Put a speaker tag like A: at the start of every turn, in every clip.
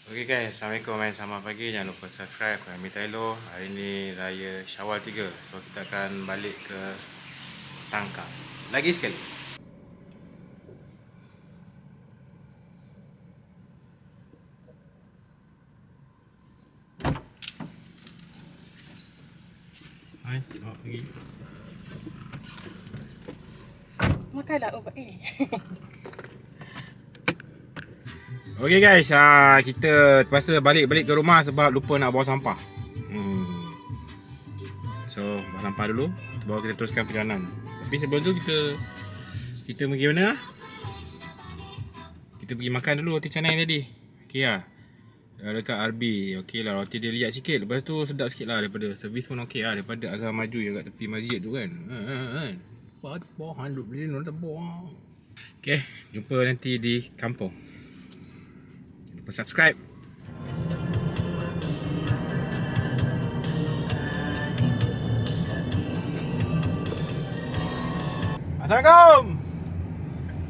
A: Okay guys, Assalamualaikum dan selamat pagi. Jangan lupa subscribe. Aku Amir Taylor. Hari ni Raya Syawal 3. So kita akan balik ke Tangkang lagi sekali. Hai, awak pergi.
B: Makanlah obat ni.
A: Okay guys, kita terpaksa balik ke rumah sebab lupa nak bawa sampah. So, bawa sampah dulu, baru kita teruskan perjalanan. Tapi sebelum tu kita pergi mana? Kita pergi makan dulu roti canai tadi. Okay lah. Dekat RB. Okay lah, roti dia liat sikit. Lepas tu sedap sikit lah daripada servis pun okay lah. Daripada agak maju yang kat tepi masjid tu kan. Bawah handuk beli nak bawah. Okay, jumpa nanti di kampung. Subscribe. Assalamualaikum.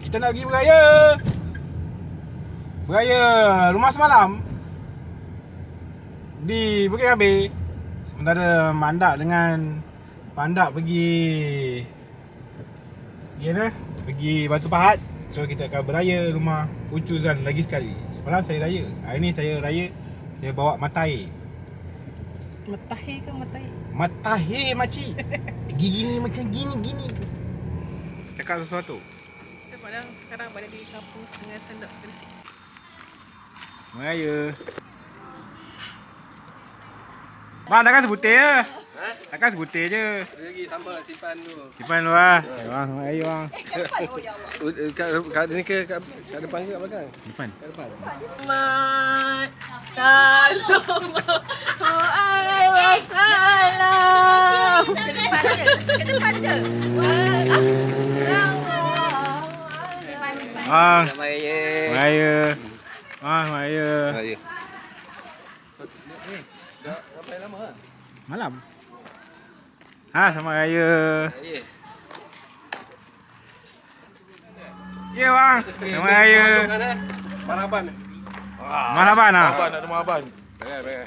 A: Kita nak pergi beraya. Beraya rumah semalam di Bukit Kambing. Sementara Mandak pergi mana? Pergi Batu Pahat. So kita akan beraya rumah Ucuzan lagi sekali. Semalam saya raya. Hari ni saya raya. Saya bawa matair.
B: Matahi ke matahi?
A: Matair makcik. Gigi ni macam gini. Cakap sesuatu.
B: Kita padang sekarang berada di kampung Sungai Sendok, Gresik.
A: Raya. Bang, takkan sebutir je.
C: Ha?
A: Takkan sebutir je.
C: Lagi sambal simpan dulu.
A: Simpan dulu lah. Bang, selamat raya bang.
C: Kat ni ke kat depan ke kat belakang?
A: Depan.
C: Kat depan.
B: Mat alaihi wasallam. Ke depan je.
A: Bang,
C: Selamat raya.
A: selamat raya. Bang, selamat raya.
C: Raya. Dah sampai lama ah?
A: Malam. Selamat raya.
C: Raya.
A: Ya bang, selamat raya.
C: Marhaban.
A: Marhaban ah.
C: Marhaban nak marhaban. Baik.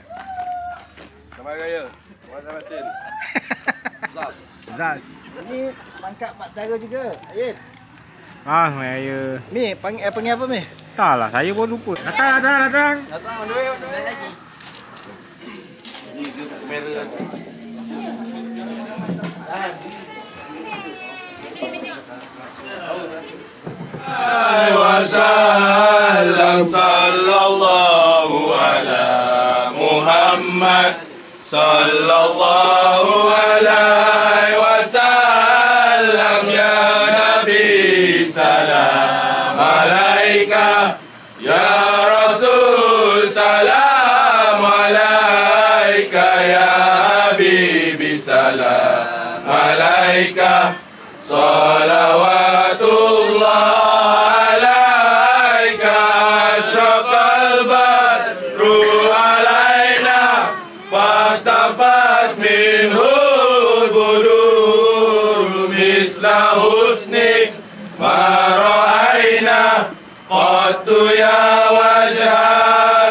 C: Selamat raya. Wassalamualaikum.
A: Zaz.
D: Ni pangkat mak saudara juga. Ayib.
A: Selamat raya.
D: Mi panggil apa mi?
A: Tak lah, saya pun lupa. Datang.
D: Datang on the way lagi.
E: Wasallam sallallahu ala Muhammad sallallahu alaihi wasallam ya Nabi salam alaika ya Rasul salam alaika ya Habibi salam alaika salawatullah فاستفت منه البدور مثل حسنك ما رأينا قط يا وجه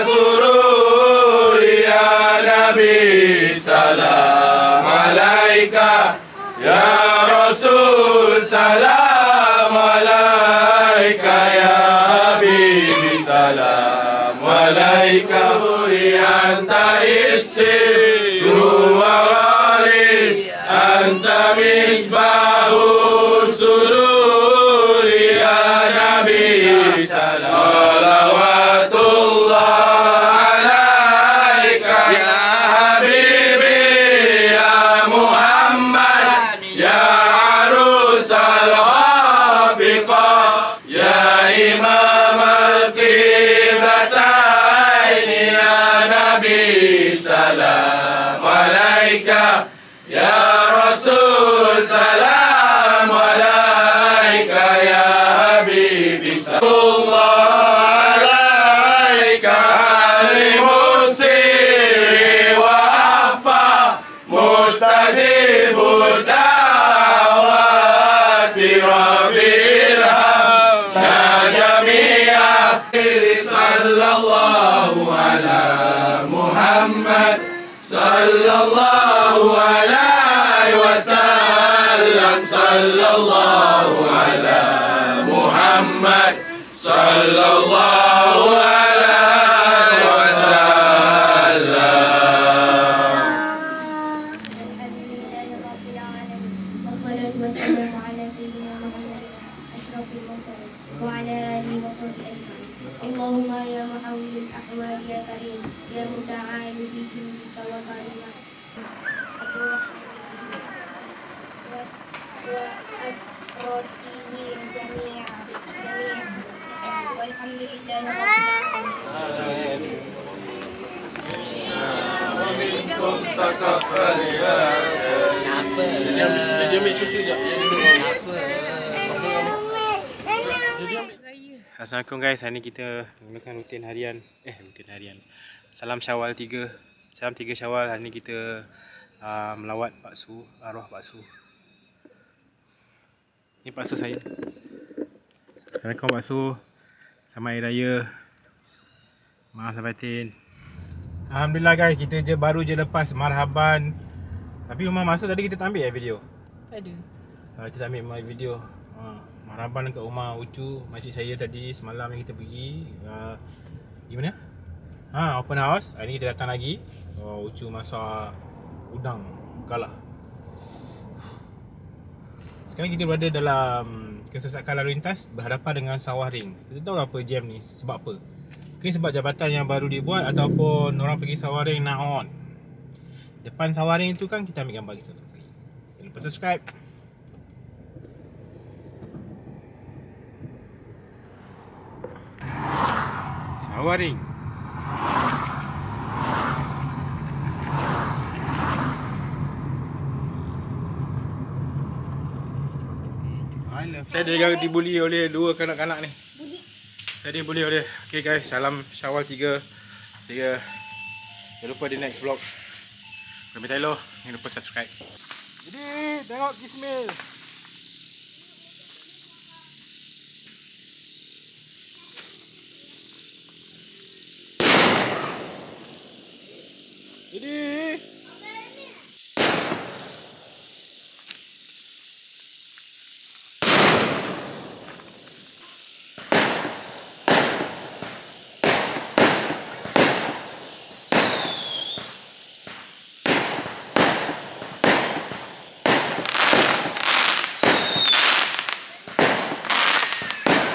E: سرور يا نبي سلام عليك يا رسول سلام عليك يا حبيبي سلام عليك أنت السر وغالي أنت مصباح السرور يا نبي صلوات الله عليك يا حبيبي يا محمد يا عروس الخافقة يا إمام القبلتين يا نبي سلام عليك يا رسول سلام عليك يا حبيبي سلام الله عليك علم السر وأخفى مستجيب الدعوات رب العالمين جميعا sallallahu ala Muhammad sallallahu alaihi wasallam sallallahu ala Muhammad sallallahu alaihi wasallam.
F: Alhamdulillahi rabbil alamin. Wassalatu wassalamu ala sayyidina Muhammadin asyrafil mursalin wa ala alihi wa sahbihi ajma'in. Allahumma ya muhawwilul ahwal ya karim ya muta'al bi jullika wa karimah. وأسرته جميعا والحمد لله رب العالمين.
E: Dia ambil susu je.
A: Assalamualaikum guys, hari ni kita menggunakan rutin harian. Salam Syawal 3. Salam 3 Syawal. Hari ni kita melawat Pak Su, arwah Pak Su. Ni Pak Su saya. Assalamualaikum Pak Su. Selamat Hari Raya. Maaf lahir batin. Alhamdulillah guys, kita baru je lepas marhaban. Tapi rumah masuk tadi kita tak ambil video.
B: Ada.
A: Kita tak ambil video. Marhaban dekat rumah Ucu, makcik saya tadi semalam yang kita pergi. Gimana? Open house. Hari ni kita datang lagi. Ucu masak udang kalah. Sekarang kita berada dalam kesesakan lalu lintas berhadapan dengan Sawah Ring. Kita tahu apa jam ni, sebab apa? Mungkin sebab jabatan yang baru dibuat ataupun orang pergi Sawah Ring nak on. Depan Sawah Ring tu kan kita ambil gambar kita. Jangan lupa subscribe. Sawah Ring. Saya dibuli oleh dua kanak-kanak ni. Saya dibuli oleh. Okay guys, salam Syawal 3. Jangan lupa di next vlog. Kami Tyler, jangan lupa subscribe. Jadi tengok Kismil. Jadi